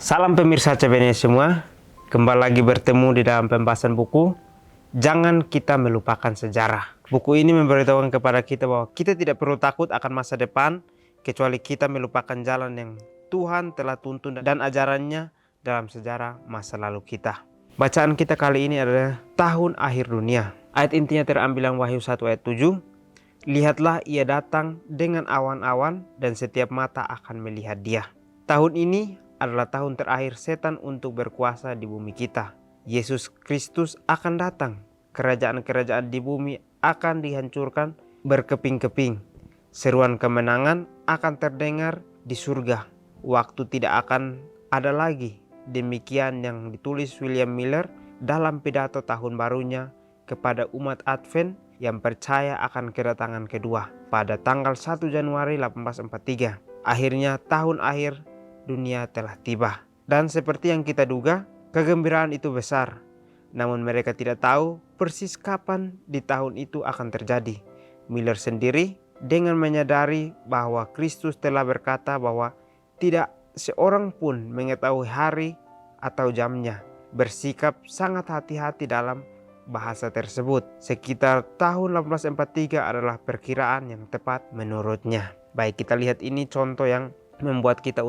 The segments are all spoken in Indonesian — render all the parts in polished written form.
Salam pemirsa CBN semua, kembali lagi bertemu di dalam pembahasan buku Jangan Kita Melupakan Sejarah. Buku ini memberitahukan kepada kita bahwa kita tidak perlu takut akan masa depan kecuali kita melupakan jalan yang Tuhan telah tuntun dan ajarannya dalam sejarah masa lalu kita. Bacaan kita kali ini adalah tahun akhir dunia. Ayat intinya terambil yang Wahyu 1 ayat 7. Lihatlah, ia datang dengan awan-awan dan setiap mata akan melihat dia. Tahun ini adalah tahun terakhir setan untuk berkuasa di bumi kita. Yesus Kristus akan datang. Kerajaan-kerajaan di bumi akan dihancurkan berkeping-keping. Seruan kemenangan akan terdengar di surga. Waktu tidak akan ada lagi. Demikian yang ditulis William Miller dalam pidato tahun barunya kepada umat Advent yang percaya akan kedatangan kedua pada tanggal 1 Januari 1843. Akhirnya tahun akhir dunia telah tiba. Dan seperti yang kita duga, kegembiraan itu besar. Namun mereka tidak tahu persis kapan di tahun itu akan terjadi. Miller sendiri dengan menyadari bahwa Kristus telah berkata bahwa tidak seorang pun mengetahui hari atau jamnya, bersikap sangat hati-hati dalam bahasa tersebut. Sekitar tahun 1843 adalah perkiraan yang tepat menurutnya. Baik, kita lihat ini contoh yang membuat kita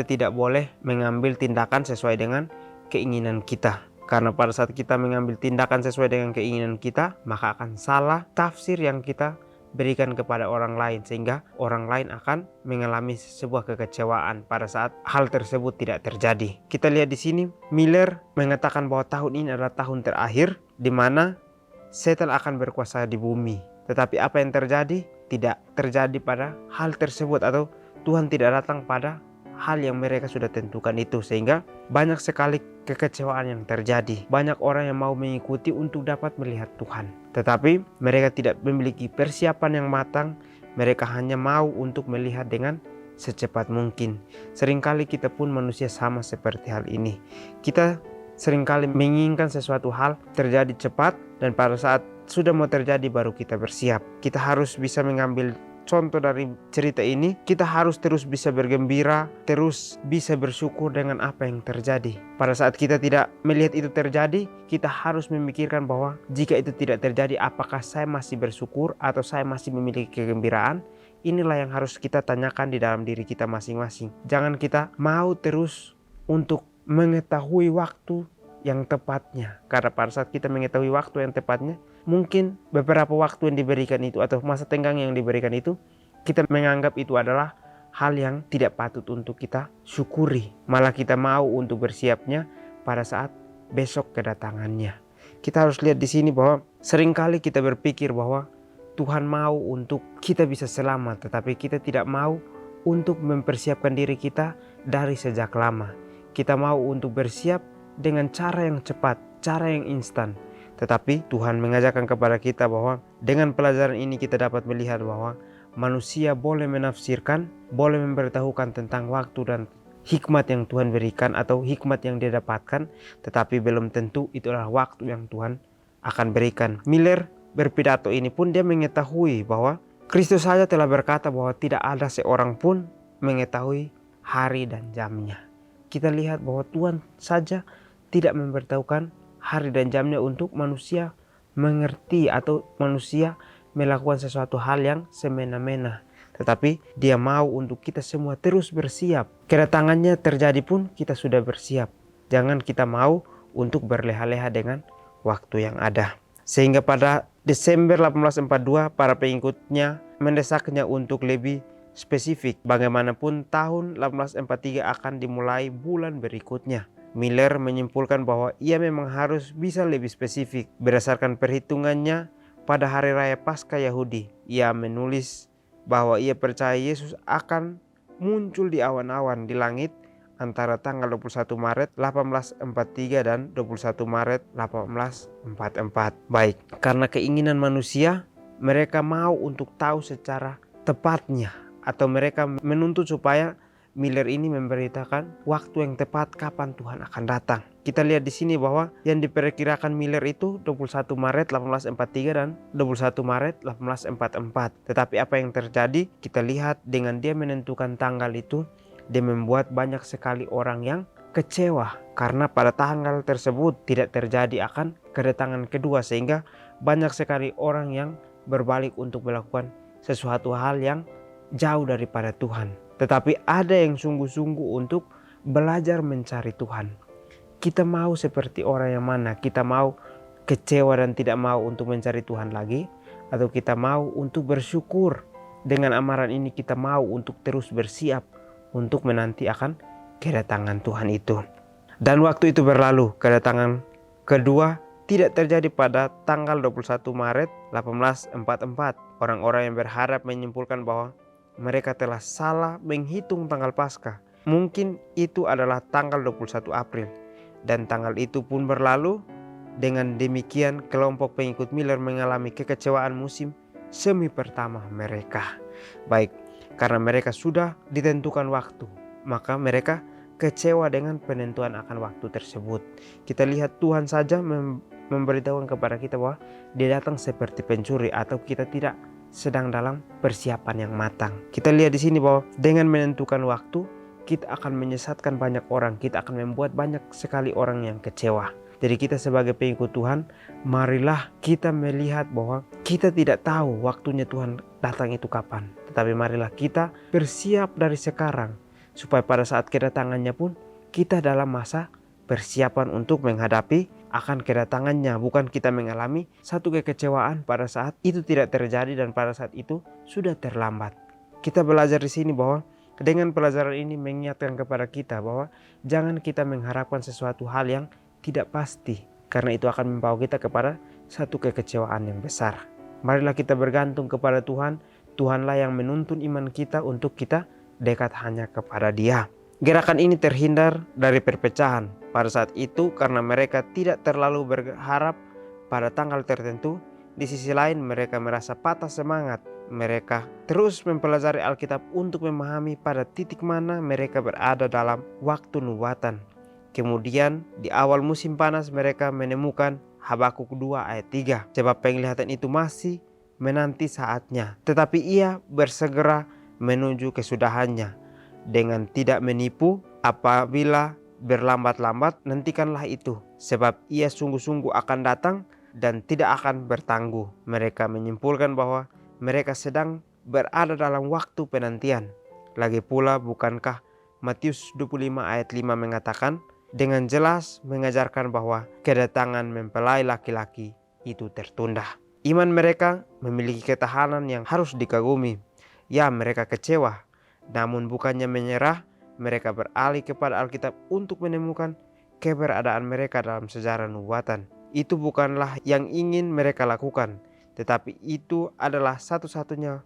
tidak boleh mengambil tindakan sesuai dengan keinginan kita. Karena pada saat kita mengambil tindakan sesuai dengan keinginan kita, maka akan salah tafsir yang kita berikan kepada orang lain, sehingga orang lain akan mengalami sebuah kekecewaan pada saat hal tersebut tidak terjadi. Kita lihat di sini, Miller mengatakan bahwa tahun ini adalah tahun terakhir di mana setan akan berkuasa di bumi. Tetapi apa yang terjadi? Tidak terjadi pada hal tersebut, atau Tuhan tidak datang pada hal yang mereka sudah tentukan itu, sehingga banyak sekali kekecewaan yang terjadi. Banyak orang yang mau mengikuti untuk dapat melihat Tuhan, tetapi mereka tidak memiliki persiapan yang matang. Mereka hanya mau untuk melihat dengan secepat mungkin. Seringkali kita pun manusia sama seperti hal ini. Kita seringkali menginginkan sesuatu hal terjadi cepat, dan pada saat sudah mau terjadi baru kita bersiap. Kita harus bisa mengambil contoh dari cerita ini. Kita harus terus bisa bergembira, terus bisa bersyukur dengan apa yang terjadi. Pada saat kita tidak melihat itu terjadi, kita harus memikirkan bahwa jika itu tidak terjadi, apakah saya masih bersyukur atau saya masih memiliki kegembiraan? Inilah yang harus kita tanyakan di dalam diri kita masing-masing. Jangan kita mau terus untuk mengetahui waktu yang tepatnya. Karena pada saat kita mengetahui waktu yang tepatnya, mungkin beberapa waktu yang diberikan itu atau masa tenggang yang diberikan itu, kita menganggap itu adalah hal yang tidak patut untuk kita syukuri. Malah kita mau untuk bersiapnya pada saat besok kedatangannya. Kita harus lihat di sini bahwa seringkali kita berpikir bahwa Tuhan mau untuk kita bisa selamat, tetapi kita tidak mau untuk mempersiapkan diri kita dari sejak lama. Kita mau untuk bersiap dengan cara yang cepat, cara yang instan. Tetapi Tuhan mengajarkan kepada kita bahwa dengan pelajaran ini kita dapat melihat bahwa manusia boleh menafsirkan, boleh memberitahukan tentang waktu dan hikmat yang Tuhan berikan atau hikmat yang dia dapatkan, tetapi belum tentu itulah waktu yang Tuhan akan berikan. Miller berpidato ini pun dia mengetahui bahwa Kristus saja telah berkata bahwa tidak ada seorang pun mengetahui hari dan jamnya. Kita lihat bahwa Tuhan saja tidak memberitahukan hari dan jamnya untuk manusia mengerti atau manusia melakukan sesuatu hal yang semena-mena. Tetapi dia mau untuk kita semua terus bersiap. Kedatangannya terjadi pun kita sudah bersiap. Jangan kita mau untuk berleha-leha dengan waktu yang ada. Sehingga pada Desember 1842 para pengikutnya mendesaknya untuk lebih spesifik. Bagaimanapun tahun 1843 akan dimulai bulan berikutnya. Miller menyimpulkan bahwa ia memang harus bisa lebih spesifik berdasarkan perhitungannya pada hari raya Paskah Yahudi. Ia menulis bahwa ia percaya Yesus akan muncul di awan-awan di langit antara tanggal 21 Maret 1843 dan 21 Maret 1844. Baik, karena keinginan manusia, mereka mau untuk tahu secara tepatnya, atau mereka menuntut supaya Miller ini memberitakan waktu yang tepat kapan Tuhan akan datang. Kita lihat di sini bahwa yang diperkirakan Miller itu 21 Maret 1843 dan 21 Maret 1844. Tetapi apa yang terjadi? Kita lihat dengan dia menentukan tanggal itu, dia membuat banyak sekali orang yang kecewa karena pada tanggal tersebut tidak terjadi akan kedatangan kedua, sehingga banyak sekali orang yang berbalik untuk melakukan sesuatu hal yang jauh daripada Tuhan. Tetapi ada yang sungguh-sungguh untuk belajar mencari Tuhan. Kita mau seperti orang yang mana? Kita mau kecewa dan tidak mau untuk mencari Tuhan lagi, atau kita mau untuk bersyukur dengan amaran ini? Kita mau untuk terus bersiap untuk menanti akan kedatangan Tuhan itu. Dan waktu itu berlalu, kedatangan kedua tidak terjadi pada tanggal 21 Maret 1844. Orang-orang yang berharap menyimpulkan bahwa mereka telah salah menghitung tanggal Paskah. Mungkin itu adalah tanggal 21 April. Dan tanggal itu pun berlalu. Dengan demikian kelompok pengikut Miller mengalami kekecewaan musim semi pertama mereka. Baik, karena mereka sudah ditentukan waktu, maka mereka kecewa dengan penentuan akan waktu tersebut. Kita lihat Tuhan saja memberitahukan kepada kita bahwa Dia datang seperti pencuri, atau kita tidak sedang dalam persiapan yang matang. Kita lihat di sini bahwa dengan menentukan waktu, kita akan menyesatkan banyak orang, kita akan membuat banyak sekali orang yang kecewa. Jadi kita sebagai pengikut Tuhan, marilah kita melihat bahwa kita tidak tahu waktunya Tuhan datang itu kapan. Tetapi marilah kita bersiap dari sekarang, supaya pada saat kedatangannya pun kita dalam masa persiapan untuk menghadapi akan kedatangannya. Bukan kita mengalami satu kekecewaan pada saat itu tidak terjadi dan pada saat itu sudah terlambat. Kita belajar di sini bahwa dengan pelajaran ini mengingatkan kepada kita bahwa jangan kita mengharapkan sesuatu hal yang tidak pasti, karena itu akan membawa kita kepada satu kekecewaan yang besar. Marilah kita bergantung kepada Tuhan. Tuhanlah yang menuntun iman kita untuk kita dekat hanya kepada Dia. Gerakan ini terhindar dari perpecahan pada saat itu karena mereka tidak terlalu berharap pada tanggal tertentu. Di sisi lain mereka merasa patah semangat. Mereka terus mempelajari Alkitab untuk memahami pada titik mana mereka berada dalam waktu nubuatan. Kemudian di awal musim panas mereka menemukan Habakuk 2 ayat 3. Sebab penglihatan itu masih menanti saatnya, tetapi ia bersegera menuju kesudahannya. Dengan tidak menipu, apabila berlambat-lambat, nantikanlah itu. Sebab ia sungguh-sungguh akan datang dan tidak akan bertangguh. Mereka menyimpulkan bahwa mereka sedang berada dalam waktu penantian. Lagi pula bukankah Matius 25 ayat 5 mengatakan dengan jelas mengajarkan bahwa kedatangan mempelai laki-laki itu tertunda. Iman mereka memiliki ketahanan yang harus dikagumi. Ya, mereka kecewa, namun bukannya menyerah, mereka beralih kepada Alkitab untuk menemukan keberadaan mereka dalam sejarah nubuatan. Itu bukanlah yang ingin mereka lakukan, tetapi itu adalah satu-satunya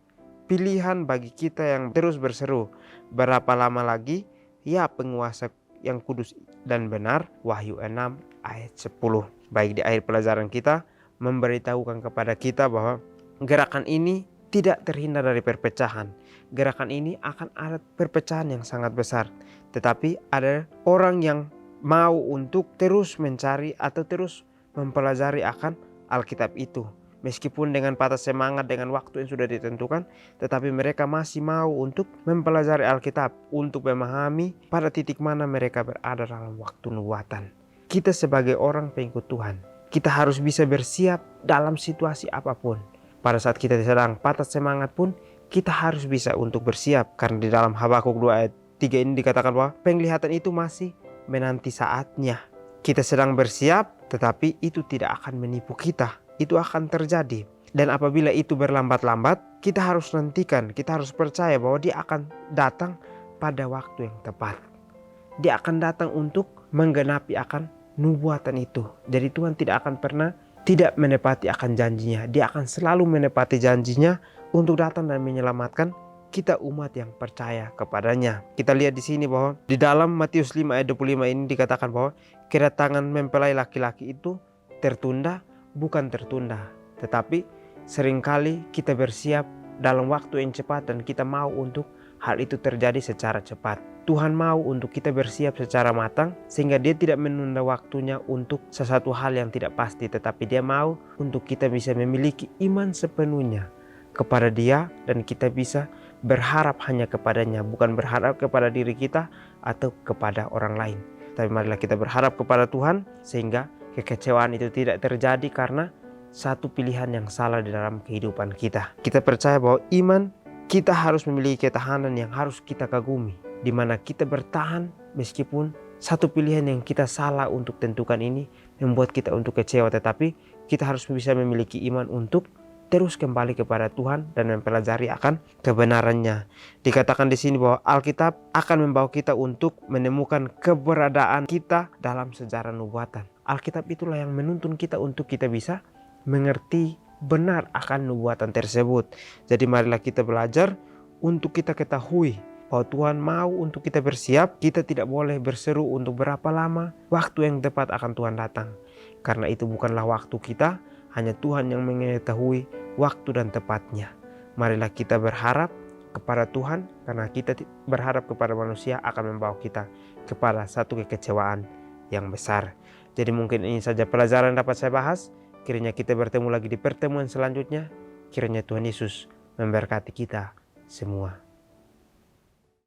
pilihan bagi kita yang terus berseru, berapa lama lagi? Ya, penguasa yang kudus dan benar. Wahyu 6 ayat 10. Baik, di akhir pelajaran kita memberitahukan kepada kita bahwa gerakan ini tidak terhindar dari perpecahan. Gerakan ini akan ada perpecahan yang sangat besar, tetapi ada orang yang mau untuk terus mencari atau terus mempelajari akan Alkitab itu. Meskipun dengan patah semangat dengan waktu yang sudah ditentukan, tetapi mereka masih mau untuk mempelajari Alkitab, untuk memahami pada titik mana mereka berada dalam waktu nubuatan. Kita sebagai orang pengikut Tuhan, kita harus bisa bersiap dalam situasi apapun. Pada saat kita sedang patah semangat pun, kita harus bisa untuk bersiap. Karena di dalam Habakuk 2 ayat 3 ini dikatakan bahwa penglihatan itu masih menanti saatnya. Kita sedang bersiap, tetapi itu tidak akan menipu kita. Itu akan terjadi. Dan apabila itu berlambat-lambat, kita harus nantikan, kita harus percaya bahwa Dia akan datang pada waktu yang tepat. Dia akan datang untuk menggenapi akan nubuatan itu. Jadi Tuhan tidak akan pernah tidak menepati akan janjinya. Dia akan selalu menepati janjinya untuk datang dan menyelamatkan kita umat yang percaya kepadanya. Kita lihat di sini bahwa di dalam Matius 5 ayat 25 ini dikatakan bahwa kedatangan mempelai laki-laki itu tertunda. Bukan tertunda, tetapi seringkali kita bersiap dalam waktu yang cepat dan kita mau untuk hal itu terjadi secara cepat. Tuhan mau untuk kita bersiap secara matang sehingga Dia tidak menunda waktunya untuk sesuatu hal yang tidak pasti, tetapi Dia mau untuk kita bisa memiliki iman sepenuhnya kepada Dia dan kita bisa berharap hanya kepadanya, bukan berharap kepada diri kita atau kepada orang lain. Tapi marilah kita berharap kepada Tuhan sehingga kekecewaan itu tidak terjadi karena satu pilihan yang salah di dalam kehidupan kita. Kita percaya bahwa iman kita harus memiliki ketahanan yang harus kita kagumi, di mana kita bertahan meskipun satu pilihan yang kita salah untuk tentukan ini membuat kita untuk kecewa, tetapi kita harus bisa memiliki iman untuk terus kembali kepada Tuhan dan mempelajari akan kebenarannya. Dikatakan di sini bahwa Alkitab akan membawa kita untuk menemukan keberadaan kita dalam sejarah nubuatan. Alkitab itulah yang menuntun kita untuk kita bisa mengerti benar akan nubuatan tersebut. Jadi marilah kita belajar untuk kita ketahui bahwa Tuhan mau untuk kita bersiap. Kita tidak boleh berseru untuk berapa lama waktu yang tepat akan Tuhan datang, karena itu bukanlah waktu kita, hanya Tuhan yang mengetahui waktu dan tepatnya. Marilah kita berharap kepada Tuhan, karena kita berharap kepada manusia akan membawa kita kepada satu kekecewaan yang besar. Jadi mungkin ini saja pelajaran yang dapat saya bahas. Kiranya kita bertemu lagi di pertemuan selanjutnya. Kiranya Tuhan Yesus memberkati kita semua.